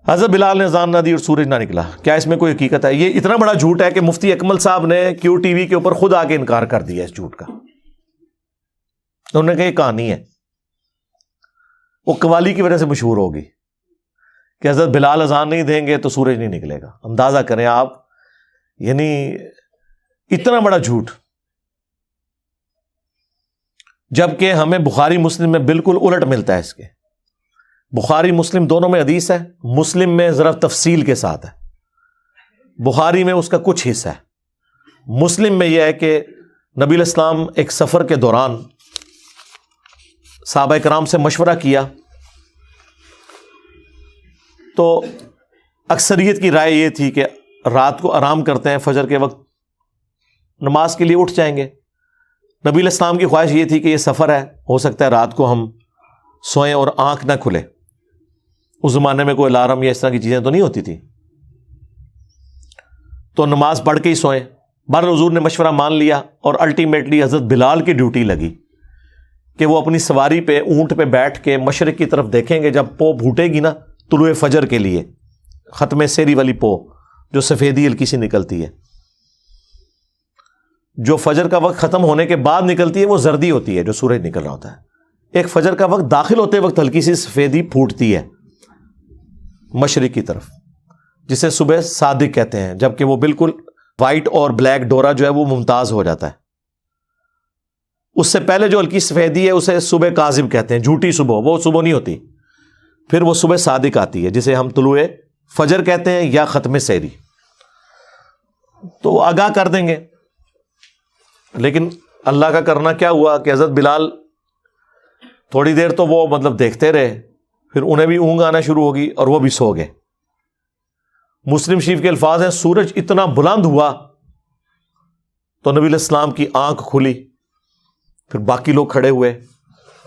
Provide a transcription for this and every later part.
حضرت بلال نے اذان نہ دی اور سورج نہ نکلا. کیا اس میں کوئی حقیقت ہے؟ یہ اتنا بڑا جھوٹ ہے کہ مفتی اکمل صاحب نے کیو ٹی وی کے اوپر خود آ کے انکار کر دیا اس جھوٹ کا. انہوں نے کہا یہ کہانی ہے، وہ قوالی کی وجہ سے مشہور ہوگی کہ حضرت بلال اذان نہیں دیں گے تو سورج نہیں نکلے گا. اندازہ کریں آپ، یعنی اتنا بڑا جھوٹ. جبکہ ہمیں بخاری مسلم میں بالکل الٹ ملتا ہے اس کے. بخاری مسلم دونوں میں حدیث ہے، مسلم میں ذرا تفصیل کے ساتھ ہے، بخاری میں اس کا کچھ حصہ ہے. مسلم میں یہ ہے کہ نبی علیہ السلام ایک سفر کے دوران صحابہ کرام سے مشورہ کیا تو اکثریت کی رائے یہ تھی کہ رات کو آرام کرتے ہیں، فجر کے وقت نماز کے لیے اٹھ جائیں گے. نبی علیہ السلام کی خواہش یہ تھی کہ یہ سفر ہے، ہو سکتا ہے رات کو ہم سوئیں اور آنکھ نہ کھلے. اس زمانے میں کوئی الارم یا اس طرح کی چیزیں تو نہیں ہوتی تھی، تو نماز پڑھ کے ہی سوئیں. بہرحال حضور نے مشورہ مان لیا اور الٹیمیٹلی حضرت بلال کی ڈیوٹی لگی کہ وہ اپنی سواری پہ، اونٹ پہ بیٹھ کے مشرق کی طرف دیکھیں گے. جب پو پھوٹے گی نا طلوع فجر کے لیے، ختم سیری والی پو جو سفیدی ہلکی سی نکلتی ہے، جو فجر کا وقت ختم ہونے کے بعد نکلتی ہے وہ زردی ہوتی ہے جو سورج نکل رہا ہوتا ہے. ایک فجر کا وقت داخل ہوتے وقت ہلکی سی سفیدی پھوٹتی ہے مشرق کی طرف، جسے صبح صادق کہتے ہیں، جبکہ وہ بالکل وائٹ اور بلیک ڈورا جو ہے وہ ممتاز ہو جاتا ہے. اس سے پہلے جو ہلکی سفیدی ہے اسے صبح کاذب کہتے ہیں، جھوٹی صبح، وہ صبح نہیں ہوتی. پھر وہ صبح صادق آتی ہے جسے ہم طلوع فجر کہتے ہیں یا ختم سیری. تو وہ آگاہ کر دیں گے. لیکن اللہ کا کرنا کیا ہوا کہ حضرت بلال تھوڑی دیر تو وہ دیکھتے رہے، پھر انہیں بھی اونگ آنا شروع ہوگی اور وہ بھی سو گئے. مسلم شریف کے الفاظ ہیں سورج اتنا بلند ہوا تو نبی علیہ السلام کی آنکھ کھلی. پھر باقی لوگ کھڑے ہوئے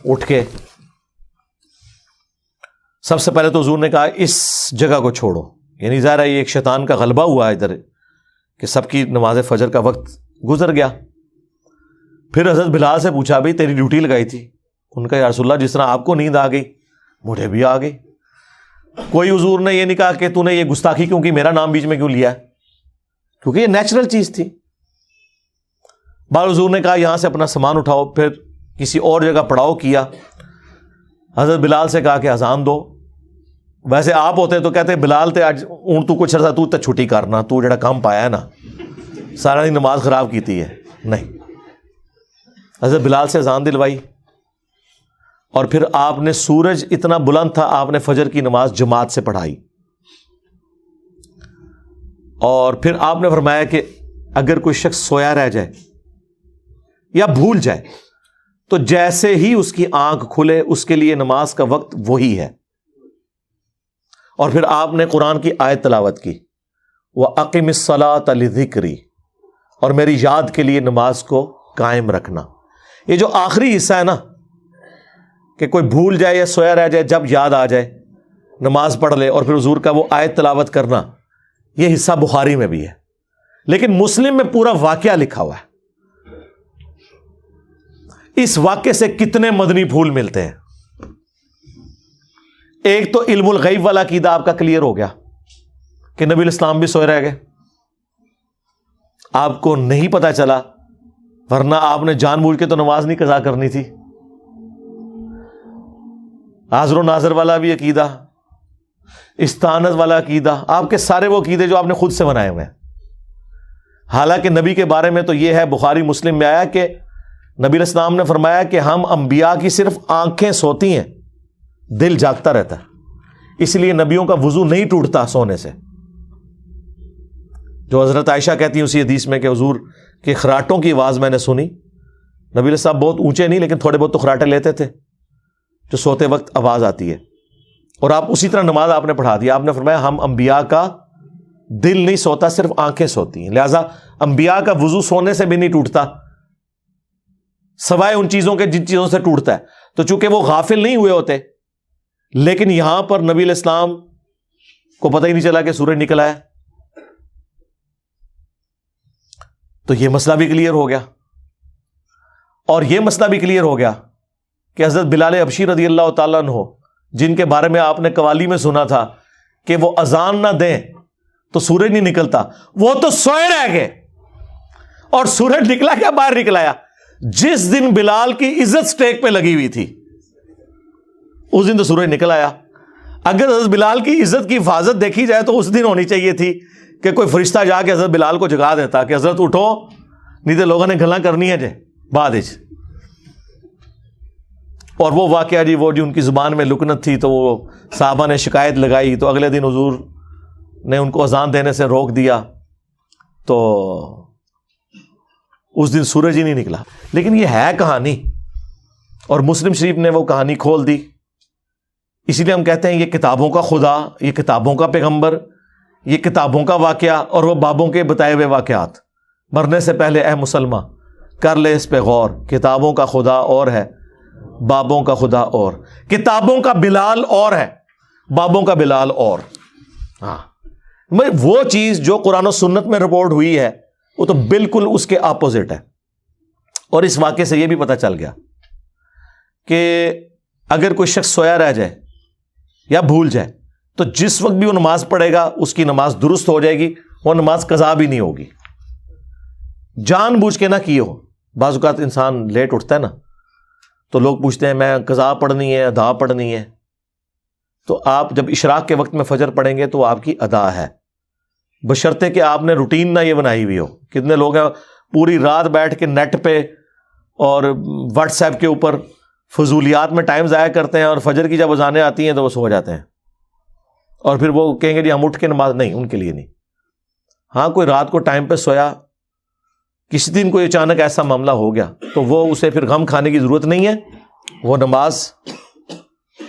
اٹھ کے. سب سے پہلے تو حضور نے کہا اس جگہ کو چھوڑو، یعنی ظاہر ہے یہ ایک شیطان کا غلبہ ہوا ہے ادھر کہ سب کی نماز فجر کا وقت گزر گیا. پھر حضرت بلال سے پوچھا بھائی تیری ڈیوٹی لگائی تھی؟ ان کا یا رسول اللہ جس طرح آپ کو نیند آ گئی مجھے بھی آ گئی. کوئی حضور نے یہ نہیں کہا کہ تو نے یہ گستاخی کیوں کی، میرا نام بیچ میں کیوں لیا ہے، کیونکہ یہ نیچرل چیز تھی. بعض حضور نے کہا یہاں سے اپنا سامان اٹھاؤ، پھر کسی اور جگہ پڑاؤ کیا. حضرت بلال سے کہا کہ اذان دو. ویسے آپ ہوتے تو کہتے بلال تے آج اون تو کچھ عرصہ تو چھٹی کرنا، تو جڑا کام پایا ہے نا سارا دن نماز خراب کیتی ہے. نہیں، حضرت بلال سے اذان دلوائی اور پھر آپ نے، سورج اتنا بلند تھا، آپ نے فجر کی نماز جماعت سے پڑھائی. اور پھر آپ نے فرمایا کہ اگر کوئی شخص سویا رہ جائے یا بھول جائے تو جیسے ہی اس کی آنکھ کھلے اس کے لیے نماز کا وقت وہی ہے. اور پھر آپ نے قرآن کی آیت تلاوت کی، وَأَقِمِ الصَّلَاةَ لِذِكْرِي، اور میری یاد کے لیے نماز کو قائم رکھنا. یہ جو آخری حصہ ہے نا کہ کوئی بھول جائے یا سویا رہ جائے، جب یاد آ جائے نماز پڑھ لے، اور پھر حضور کا وہ آیت تلاوت کرنا، یہ حصہ بخاری میں بھی ہے. لیکن مسلم میں پورا واقعہ لکھا ہوا ہے. اس واقعے سے کتنے مدنی پھول ملتے ہیں. ایک تو علم الغیب والا عقیدہ آپ کا کلیئر ہو گیا کہ نبی الاسلام بھی سوئے رہ گئے، آپ کو نہیں پتا چلا، ورنہ آپ نے جان بوجھ کے تو نماز نہیں قضا کرنی تھی. حاضر و ناظر والا بھی عقیدہ، استعانت والا عقیدہ، آپ کے سارے وہ عقیدے جو آپ نے خود سے بنائے ہوئے ہیں. حالانکہ نبی کے بارے میں تو یہ ہے، بخاری مسلم میں آیا کہ نبی علیہ السلام نے فرمایا کہ ہم انبیاء کی صرف آنکھیں سوتی ہیں، دل جاگتا رہتا ہے، اس لیے نبیوں کا وضو نہیں ٹوٹتا سونے سے. جو حضرت عائشہ کہتی ہیں اسی حدیث میں کہ حضور کے خراٹوں کی آواز میں نے سنی. نبی علیہ السلام بہت اونچے نہیں لیکن تھوڑے بہت تو خراٹے لیتے تھے جو سوتے وقت آواز آتی ہے. اور آپ اسی طرح نماز آپ نے پڑھا دی. آپ نے فرمایا ہم انبیاء کا دل نہیں سوتا، صرف آنکھیں سوتی ہیں، لہذا انبیاء کا وضو سونے سے بھی نہیں ٹوٹتا سوائے ان چیزوں کے جن چیزوں سے ٹوٹتا ہے. تو چونکہ وہ غافل نہیں ہوئے ہوتے، لیکن یہاں پر نبی علیہ السلام کو پتہ ہی نہیں چلا کہ سورج نکلا ہے، تو یہ مسئلہ بھی کلیئر ہو گیا. اور یہ مسئلہ بھی کلیئر ہو گیا کہ حضرت بلال حبشی رضی اللہ تعالیٰ عنہ، جن کے بارے میں آپ نے قوالی میں سنا تھا کہ وہ اذان نہ دیں تو سورج نہیں نکلتا، وہ تو سوئے رہ گئے، اور سورج نکلا کیا؟ باہر نکل آیا۔ جس دن بلال کی عزت سٹیک پہ لگی ہوئی تھی اس دن تو سورج نکل آیا۔ اگر حضرت بلال کی عزت کی حفاظت دیکھی جائے تو اس دن ہونی چاہیے تھی کہ کوئی فرشتہ جا کے حضرت بلال کو جگا دیتا کہ حضرت اٹھو، نہیں تو لوگوں نے گلاں کرنی ہے جے بعد اچ۔ اور وہ واقعہ جی، وہ جو ان کی زبان میں لکنت تھی تو وہ صحابہ نے شکایت لگائی، تو اگلے دن حضور نے ان کو اذان دینے سے روک دیا، تو اس دن سورج ہی نہیں نکلا۔ لیکن یہ ہے کہانی، اور مسلم شریف نے وہ کہانی کھول دی، اسی لیے ہم کہتے ہیں یہ کتابوں کا خدا، یہ کتابوں کا پیغمبر، یہ کتابوں کا واقعہ، اور وہ بابوں کے بتائے ہوئے واقعات۔ مرنے سے پہلے اے مسلمان کر لے اس پہ غور، کتابوں کا خدا اور ہے، بابوں کا خدا اور، کتابوں کا بلال اور ہے، بابوں کا بلال اور۔ ہاں، وہ چیز جو قرآن و سنت میں رپورٹ ہوئی ہے وہ تو بالکل اس کے اپوزٹ ہے۔ اور اس واقعے سے یہ بھی پتہ چل گیا کہ اگر کوئی شخص سویا رہ جائے یا بھول جائے تو جس وقت بھی وہ نماز پڑھے گا اس کی نماز درست ہو جائے گی، وہ نماز قضا بھی نہیں ہوگی، جان بوجھ کے نہ کی ہو۔ بعض اوقات انسان لیٹ اٹھتا ہے نا، تو لوگ پوچھتے ہیں میں قضا پڑھنی ہے، ادا پڑھنی ہے، تو آپ جب اشراق کے وقت میں فجر پڑھیں گے تو وہ آپ کی ادا ہے، بشرطے کہ آپ نے روٹین نہ یہ بنائی ہوئی ہو۔ کتنے لوگ ہیں پوری رات بیٹھ کے نیٹ پہ اور واٹس ایپ کے اوپر فضولیات میں ٹائم ضائع کرتے ہیں، اور فجر کی جب اذانیں آتی ہیں تو وہ سو جاتے ہیں، اور پھر وہ کہیں گے جی ہم اٹھ کے نماز، نہیں، ان کے لیے نہیں۔ ہاں، کوئی رات کو ٹائم پہ سویا، کسی دن کوئی اچانک ایسا معاملہ ہو گیا تو وہ اسے پھر غم کھانے کی ضرورت نہیں ہے، وہ نماز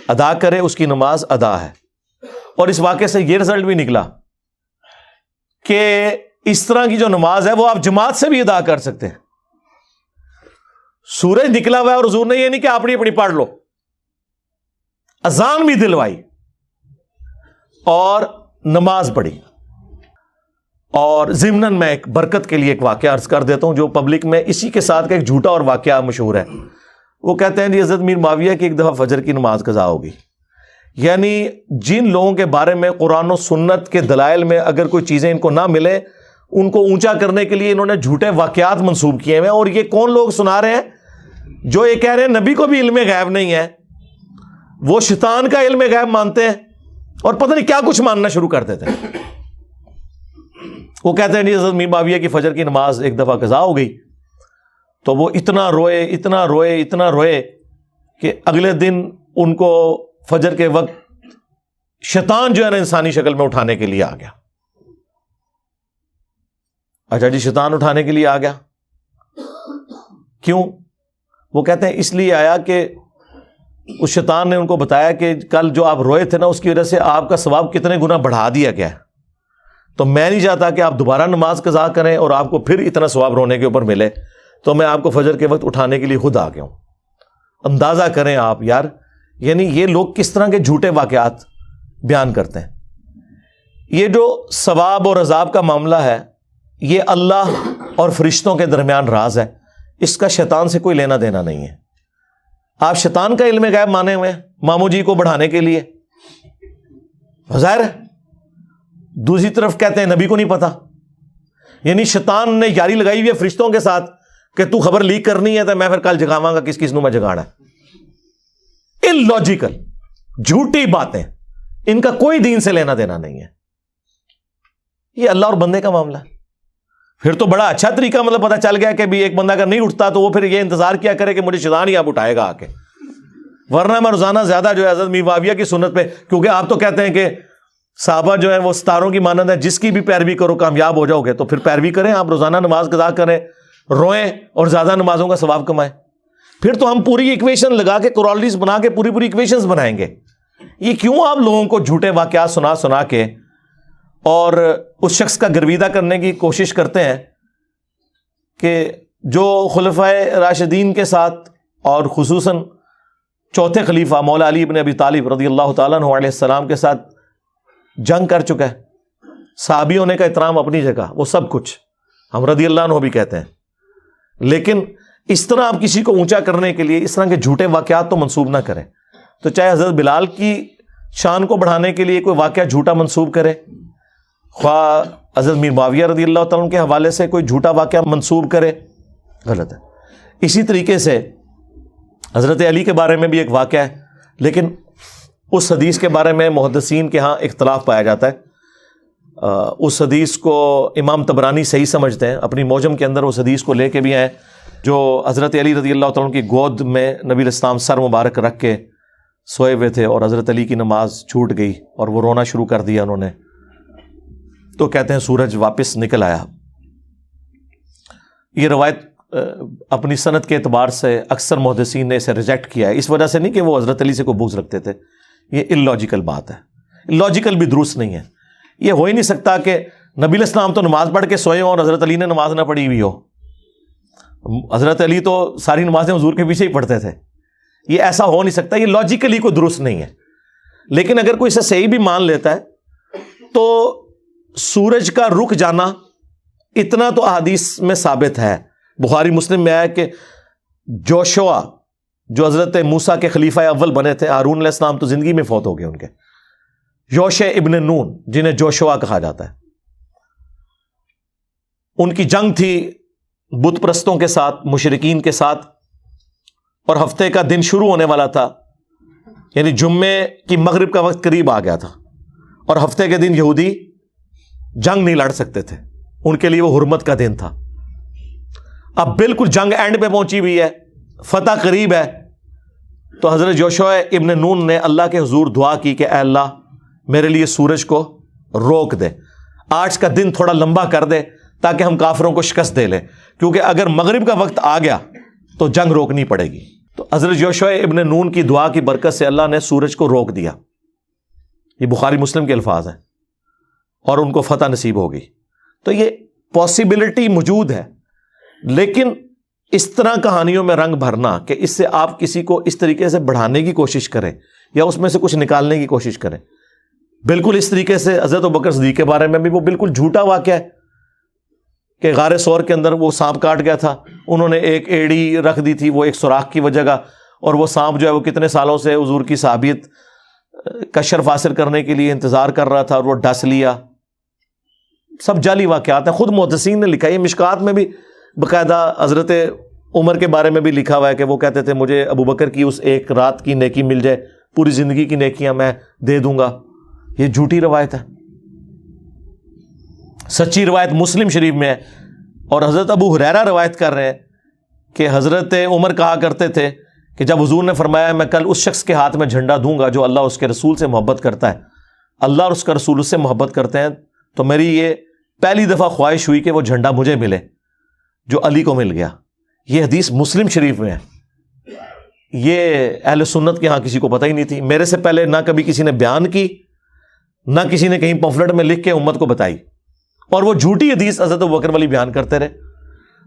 ادا کرے، اس کی نماز ادا ہے۔ اور اس واقعے سے یہ رزلٹ بھی نکلا کہ اس طرح کی جو نماز ہے وہ آپ جماعت سے بھی ادا کر سکتے ہیں۔ سورج نکلا ہوا ہے اور حضور نے یہ نہیں کہ اپنی اپنی پڑھ لو، اذان بھی دلوائی اور نماز پڑھی۔ اور ضمناً میں ایک برکت کے لیے ایک واقعہ عرض کر دیتا ہوں جو پبلک میں اسی کے ساتھ کا ایک جھوٹا اور واقعہ مشہور ہے۔ وہ کہتے ہیں جی حضرت میر معاویہ کی ایک دفعہ فجر کی نماز قضا ہوگی، یعنی جن لوگوں کے بارے میں قرآن و سنت کے دلائل میں اگر کوئی چیزیں ان کو نہ ملے، ان کو اونچا کرنے کے لیے انہوں نے جھوٹے واقعات منسوب کیے ہیں۔ اور یہ کون لوگ سنا رہے ہیں؟ جو یہ کہہ رہے ہیں نبی کو بھی علم غیب نہیں ہے، وہ شیطان کا علم غیب مانتے ہیں، اور پتہ نہیں کیا کچھ ماننا شروع کر دیتے ہیں۔ وہ کہتے ہیں جی حضرت میر معاویہ کی فجر کی نماز ایک دفعہ قضا ہو گئی، تو وہ اتنا روئے کہ اگلے دن ان کو فجر کے وقت شیطان جو ہے نا انسانی شکل میں اٹھانے کے لیے آ گیا۔ اچھا جی، شیطان اٹھانے کے لیے آ گیا، کیوں؟ وہ کہتے ہیں اس لیے آیا کہ اس شیطان نے ان کو بتایا کہ کل جو آپ روئے تھے نا اس کی وجہ سے آپ کا ثواب کتنے گنا بڑھا دیا گیا ہے، تو میں نہیں چاہتا کہ آپ دوبارہ نماز قضا کریں اور آپ کو پھر اتنا ثواب رونے کے اوپر ملے، تو میں آپ کو فجر کے وقت اٹھانے کے لیے خود آ گیا ہوں۔ اندازہ کریں آپ یار، یعنی یہ لوگ کس طرح کے جھوٹے واقعات بیان کرتے ہیں۔ یہ جو ثواب اور عذاب کا معاملہ ہے یہ اللہ اور فرشتوں کے درمیان راز ہے، اس کا شیطان سے کوئی لینا دینا نہیں ہے۔ آپ شیطان کا علم غیب مانے ہوئے ہیں ماموں جی کو بڑھانے کے لیے، ظاہر ہے۔ دوسری طرف کہتے ہیں نبی کو نہیں پتا، یعنی شیطان نے یاری لگائی ہوئی ہے فرشتوں کے ساتھ کہ تو خبر لیک کرنی ہے تو میں پھر کل جگاواں گا کس نو میں جگانا ہے۔ اللاجیکل جھوٹی باتیں، ان کا کوئی دین سے لینا دینا نہیں ہے، یہ اللہ اور بندے کا معاملہ ہے۔ پھر تو بڑا اچھا طریقہ مطلب پتا چل گیا کہ بھی ایک بندہ اگر نہیں اٹھتا تو وہ پھر یہ انتظار کیا کرے کہ مجھے شیطان ہی آپ اٹھائے گا آ کے، ورنہ میں روزانہ زیادہ جو ہے حضرت میر معاویہ کی سنت پہ، کیونکہ آپ تو کہتے ہیں کہ صحابہ جو ہے وہ ستاروں کی مانند ہے، جس کی بھی پیروی کرو کامیاب ہو جاؤ گے، تو پھر پیروی کریں، آپ روزانہ نماز قضا کریں، روئیں اور زیادہ نمازوں کا ثواب کمائیں۔ پھر تو ہم پوری ایکویشن لگا کے کورالٹیز بنا کے پوری ایکویشنز بنائیں گے۔ یہ کیوں آپ لوگوں کو جھوٹے واقعات سنا کے اور اس شخص کا گرویدہ کرنے کی کوشش کرتے ہیں کہ جو خلفائے راشدین کے ساتھ اور خصوصاً چوتھے خلیفہ مولا علی ابن ابی طالب رضی اللہ تعالیٰ عنہ علیہ السلام کے ساتھ جنگ کر چکا ہے، صحابی ہونے کا احترام اپنی جگہ، وہ سب کچھ ہم رضی اللہ عنہ بھی کہتے ہیں، لیکن اس طرح آپ کسی کو اونچا کرنے کے لیے اس طرح کے جھوٹے واقعات تو منسوب نہ کریں۔ تو چاہے حضرت بلال کی شان کو بڑھانے کے لیے کوئی واقعہ جھوٹا منسوب کرے، خواہ حضرت میر معاویہ رضی اللہ تعالیٰ عنہ کے حوالے سے کوئی جھوٹا واقعہ منسوب کرے، غلط ہے۔ اسی طریقے سے حضرت علی کے بارے میں بھی ایک واقعہ ہے، لیکن اس حدیث کے بارے میں محدثین کے ہاں اختلاف پایا جاتا ہے۔ اس حدیث کو امام طبرانی صحیح سمجھتے ہیں، اپنی موجم کے اندر اس حدیث کو لے کے بھی آئے جو حضرت علی رضی اللہ تعالیٰ عنہ کی گود میں نبی علیہ السلام سر مبارک رکھ کے سوئے ہوئے تھے اور حضرت علی کی نماز چھوٹ گئی اور وہ رونا شروع کر دیا انہوں نے، تو کہتے ہیں سورج واپس نکل آیا۔ یہ روایت اپنی سند کے اعتبار سے اکثر محدثین نے اسے ریجیکٹ کیا ہے، اس وجہ سے نہیں کہ وہ حضرت علی سے کوئی بغض رکھتے تھے، یہ اللاجیکل بات ہے، لاجیکل بھی درست نہیں ہے۔ یہ ہو ہی نہیں سکتا کہ نبی علیہ السلام تو نماز پڑھ کے سوئے ہوں اور حضرت علی نے نماز نہ پڑھی ہوئی ہو۔ حضرت علی تو ساری نمازیں حضور کے پیچھے ہی پڑھتے تھے، یہ ایسا ہو نہیں سکتا، یہ لاجیکلی کوئی درست نہیں ہے۔ لیکن اگر کوئی اسے صحیح بھی مان لیتا ہے تو سورج کا رک جانا اتنا تو احادیث میں ثابت ہے۔ بخاری مسلم میں آیا کہ جوشوا جو حضرت موسیٰ کے خلیفہ اول بنے تھے، ہارون علیہ السلام تو زندگی میں فوت ہو گئے ان کے، یوشع ابن نون جنہیں جوشوا کہا جاتا ہے، ان کی جنگ تھی بت پرستوں کے ساتھ، مشرکین کے ساتھ، اور ہفتے کا دن شروع ہونے والا تھا، یعنی جمعے کی مغرب کا وقت قریب آ گیا تھا، اور ہفتے کے دن یہودی جنگ نہیں لڑ سکتے تھے، ان کے لیے وہ حرمت کا دن تھا۔ اب بالکل جنگ اینڈ پہ پہنچی ہوئی ہے، فتح قریب ہے، تو حضرت یوشع ابن نون نے اللہ کے حضور دعا کی کہ اے اللہ میرے لیے سورج کو روک دے، آج کا دن تھوڑا لمبا کر دے تاکہ ہم کافروں کو شکست دے لیں، کیونکہ اگر مغرب کا وقت آ گیا تو جنگ روکنی پڑے گی۔ تو حضرت یوشع ابن نون کی دعا کی برکت سے اللہ نے سورج کو روک دیا، یہ بخاری مسلم کے الفاظ ہیں، اور ان کو فتح نصیب ہوگی۔ تو یہ پاسبلٹی موجود ہے، لیکن اس طرح کہانیوں میں رنگ بھرنا کہ اس سے آپ کسی کو اس طریقے سے بڑھانے کی کوشش کریں یا اس میں سے کچھ نکالنے کی کوشش کریں، بالکل اس طریقے سے حضرت ابوبکر صدیق کے بارے میں بھی وہ بالکل جھوٹا واقعہ ہے کہ غار ثور کے اندر وہ سانپ کاٹ گیا تھا، انہوں نے ایک ایڑی رکھ دی تھی وہ ایک سوراخ کی وجہ کا، اور وہ سانپ جو ہے وہ کتنے سالوں سے حضور کی صحابیت کا شرف حاصل کرنے کے لیے انتظار کر رہا تھا اور وہ ڈس لیا۔ سب جعلی واقعات ہیں، خود محدثین نے لکھا ہے، مشکات میں بھی باقاعدہ حضرت عمر کے بارے میں بھی لکھا ہوا ہے کہ وہ کہتے تھے مجھے ابوبکر کی اس ایک رات کی نیکی مل جائے، پوری زندگی کی نیکیاں میں دے دوں گا۔ یہ جھوٹی روایت ہے، سچی روایت مسلم شریف میں ہے، اور حضرت ابو ہریرہ روایت کر رہے ہیں کہ حضرت عمر کہا کرتے تھے کہ جب حضور نے فرمایا میں کل اس شخص کے ہاتھ میں جھنڈا دوں گا جو اللہ اور اس کے رسول سے محبت کرتا ہے، اللہ اور اس کا رسول اس سے محبت کرتے ہیں، تو میری یہ پہلی دفعہ خواہش ہوئی کہ وہ جھنڈا مجھے ملے جو علی کو مل گیا۔ یہ حدیث مسلم شریف میں ہے، یہ اہل سنت کے ہاں کسی کو پتہ ہی نہیں تھی، میرے سے پہلے نہ کبھی کسی نے بیان کی، نہ کسی نے کہیں پمفلٹ میں لکھ کے امت کو بتائی، اور وہ جھوٹی حدیث حضرت ابوبکر والی بیان کرتے رہے۔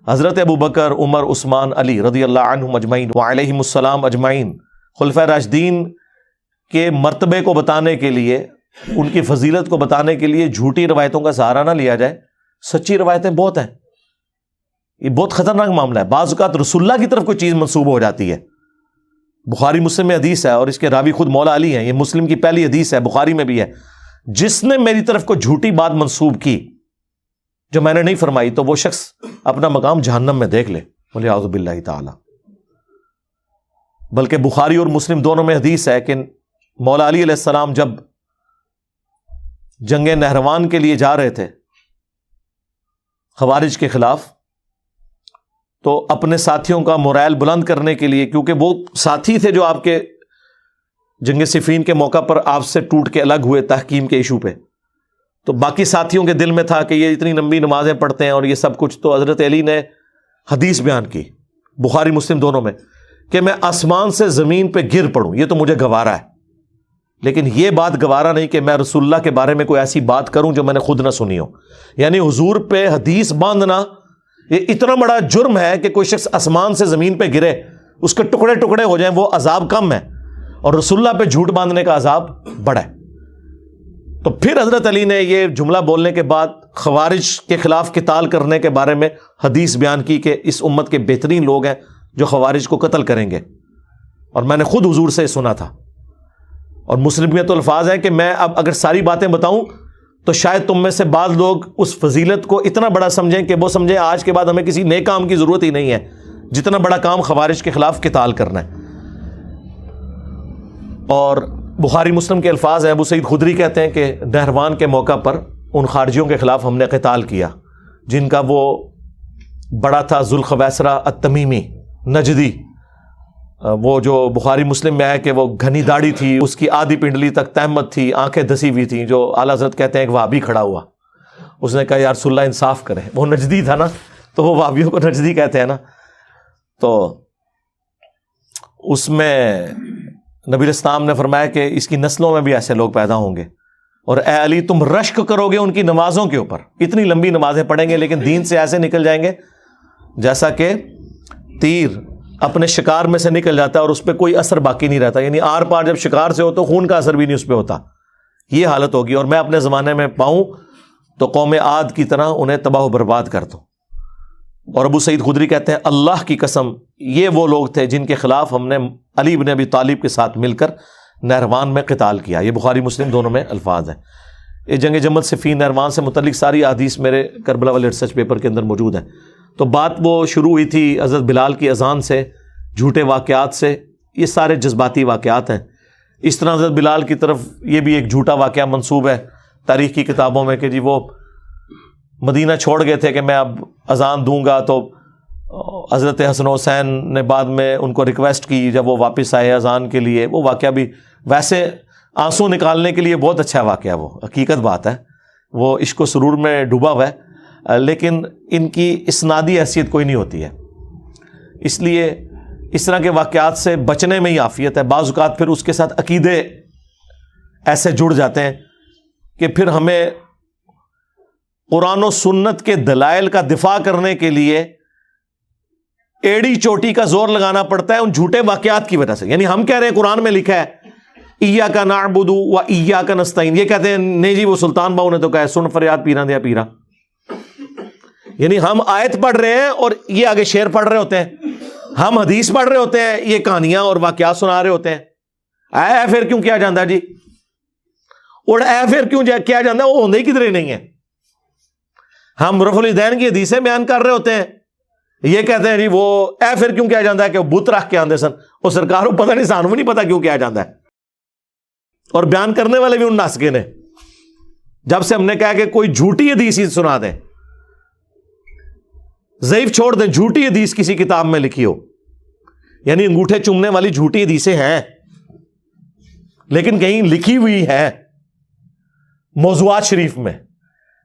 حضرت ابوبکر، عمر، عثمان، علی رضی اللہ عنہم اجمعین وعلیہم السلام اجمعین، خلفائے راشدین کے مرتبے کو بتانے کے لیے، ان کی فضیلت کو بتانے کے لیے جھوٹی روایتوں کا سہارا نہ لیا جائے، سچی روایتیں بہت ہیں۔ یہ بہت خطرناک معاملہ ہے، بعض اوقات رسول اللہ کی طرف کوئی چیز منسوب ہو جاتی ہے۔ بخاری مسلم میں حدیث ہے اور اس کے راوی خود مولا علی ہیں، یہ مسلم کی پہلی حدیث ہے، بخاری میں بھی ہے، جس نے میری طرف کو جھوٹی بات منسوب کی جو میں نے نہیں فرمائی تو وہ شخص اپنا مقام جہنم میں دیکھ لے، وَلِعَوْذُ بِاللَّهِ تعالی۔ بلکہ بخاری اور مسلم دونوں میں حدیث ہے کہ مولا علی علیہ السلام جب جنگ نہروان کے لیے جا رہے تھے خوارج کے خلاف، تو اپنے ساتھیوں کا مورائل بلند کرنے کے لیے، کیونکہ وہ ساتھی تھے جو آپ کے جنگ صفین کے موقع پر آپ سے ٹوٹ کے الگ ہوئے تحکیم کے ایشو پہ، تو باقی ساتھیوں کے دل میں تھا کہ یہ اتنی لمبی نمازیں پڑھتے ہیں اور یہ سب کچھ، تو حضرت علی نے حدیث بیان کی بخاری مسلم دونوں میں کہ میں آسمان سے زمین پہ گر پڑوں یہ تو مجھے گوارا ہے، لیکن یہ بات گوارا نہیں کہ میں رسول اللہ کے بارے میں کوئی ایسی بات کروں جو میں نے خود نہ سنی ہو۔ یعنی حضور پہ حدیث باندھنا یہ اتنا بڑا جرم ہے کہ کوئی شخص آسمان سے زمین پہ گرے، اس کے ٹکڑے ٹکڑے ہو جائیں، وہ عذاب کم ہے، اور رسول اللہ پہ جھوٹ باندھنے کا عذاب بڑا ہے۔ تو پھر حضرت علی نے یہ جملہ بولنے کے بعد خوارج کے خلاف قتال کرنے کے بارے میں حدیث بیان کی کہ اس امت کے بہترین لوگ ہیں جو خوارج کو قتل کریں گے، اور میں نے خود حضور سے سنا تھا، اور مسلم میں تو الفاظ ہیں کہ میں اب اگر ساری باتیں بتاؤں تو شاید تم میں سے بعض لوگ اس فضیلت کو اتنا بڑا سمجھیں کہ وہ سمجھیں آج کے بعد ہمیں کسی نئے کام کی ضرورت ہی نہیں ہے، جتنا بڑا کام خوارج کے خلاف قتال کرنا ہے۔ اور بخاری مسلم کے الفاظ ہیں، ابو سعید خدری کہتے ہیں کہ نہروان کے موقع پر ان خارجیوں کے خلاف ہم نے قتال کیا جن کا وہ بڑا تھا ذوالخویسرہ التمیمی نجدی، وہ جو بخاری مسلم میں ہے کہ وہ گھنی داڑھی تھی، اس کی آدھی پنڈلی تک تہمت تھی، آنکھیں دسی ہوئی تھیں، جو اعلیٰ حضرت کہتے ہیں ایک وہابی کھڑا ہوا، اس نے کہا یا رسول اللہ انصاف کرے، وہ نجدی تھا نا، تو وہ وہابیوں کو نجدی کہتے ہیں نا، تو اس میں نبی الاسلام نے فرمایا کہ اس کی نسلوں میں بھی ایسے لوگ پیدا ہوں گے، اور اے علی تم رشک کرو گے ان کی نمازوں کے اوپر، اتنی لمبی نمازیں پڑھیں گے لیکن دین سے ایسے نکل جائیں گے جیسا کہ تیر اپنے شکار میں سے نکل جاتا ہے اور اس پہ کوئی اثر باقی نہیں رہتا، یعنی آر پار جب شکار سے ہو تو خون کا اثر بھی نہیں اس پہ ہوتا، یہ حالت ہوگی، اور میں اپنے زمانے میں پاؤں تو قوم عاد کی طرح انہیں تباہ و برباد کر دوں۔ اور ابو سعید خدری کہتے ہیں اللہ کی قسم یہ وہ لوگ تھے جن کے خلاف ہم نے علی بن ابی طالب کے ساتھ مل کر نہروان میں قتال کیا، یہ بخاری مسلم دونوں میں الفاظ ہیں۔ یہ جنگ جمل صفین نہروان سے متعلق ساری احادیث میرے کربلا والے ریسرچ پیپر کے اندر موجود ہیں۔ تو بات وہ شروع ہوئی تھی حضرت بلال کی اذان سے، جھوٹے واقعات سے، یہ سارے جذباتی واقعات ہیں۔ اس طرح حضرت بلال کی طرف یہ بھی ایک جھوٹا واقعہ منسوب ہے تاریخ کی کتابوں میں کہ جی وہ مدینہ چھوڑ گئے تھے کہ میں اب اذان دوں گا، تو حضرت حسن حسین نے بعد میں ان کو ریکویسٹ کی جب وہ واپس آئے اذان کے لیے، وہ واقعہ بھی ویسے آنسو نکالنے کے لیے بہت اچھا واقعہ، وہ حقیقت بات ہے، وہ عشق و سرور میں ڈوبا ہوا ہے، لیکن ان کی اسنادی حیثیت کوئی نہیں ہوتی ہے، اس لیے اس طرح کے واقعات سے بچنے میں ہی عافیت ہے۔ بعض اوقات پھر اس کے ساتھ عقیدے ایسے جڑ جاتے ہیں کہ پھر ہمیں قرآن و سنت کے دلائل کا دفاع کرنے کے لیے ایڑی چوٹی کا زور لگانا پڑتا ہے ان جھوٹے واقعات کی وجہ سے۔ یعنی ہم کہہ رہے ہیں قرآن میں لکھا ہے ایاک نعبد و ایاک نستعین، یہ کہتے ہیں نہیں جی وہ سلطان باؤ نے تو کہا ہے سن فریاد پیرا دیا پیرا، یعنی ہم آیت پڑھ رہے ہیں اور یہ آگے شعر پڑھ رہے ہوتے ہیں، ہم حدیث پڑھ رہے ہوتے ہیں، یہ کہانیاں اور واقعات سنا رہے ہوتے ہیں۔ اے پھر کیوں کیا جاندہ جی، اور اے پھر کیوں کیا جاندہ، وہ ہوندے ہی کدھر نہیں ہے۔ ہم رفع الیدین کی حدیثیں بیان کر رہے ہوتے ہیں، یہ کہتے ہیں جی وہ اے پھر کیوں کیا جاندہ ہے کہ وہ بت رکھ کے آندے سن، وہ سرکار کو پتہ نہیں، سانوں نہیں پتہ کیوں کیا جاندہ ہے، اور بیان کرنے والے بھی ان ناسکے نے۔ جب سے ہم نے کہا کہ کوئی جھوٹی حدیث ہی سنا دیں، ضعیف چھوڑ دیں، جھوٹی حدیث کسی کتاب میں لکھی ہو، یعنی انگوٹھے چومنے والی جھوٹی حدیثیں ہیں لیکن کہیں لکھی ہوئی ہے موضوعات شریف میں،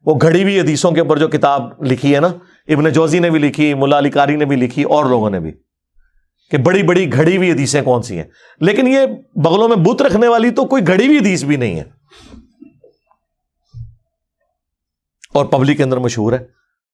وہ گھڑی ہوئی حدیثوں کے اوپر جو کتاب لکھی ہے نا، ابن جوزی نے بھی لکھی، ملا علی قاری نے بھی لکھی، اور لوگوں نے بھی، کہ بڑی بڑی گھڑی ہوئی حدیثیں کون سی ہیں، لیکن یہ بغلوں میں بت رکھنے والی تو کوئی گھڑی ہوئی حدیث بھی نہیں ہے، اور پبلک کے اندر مشہور ہے۔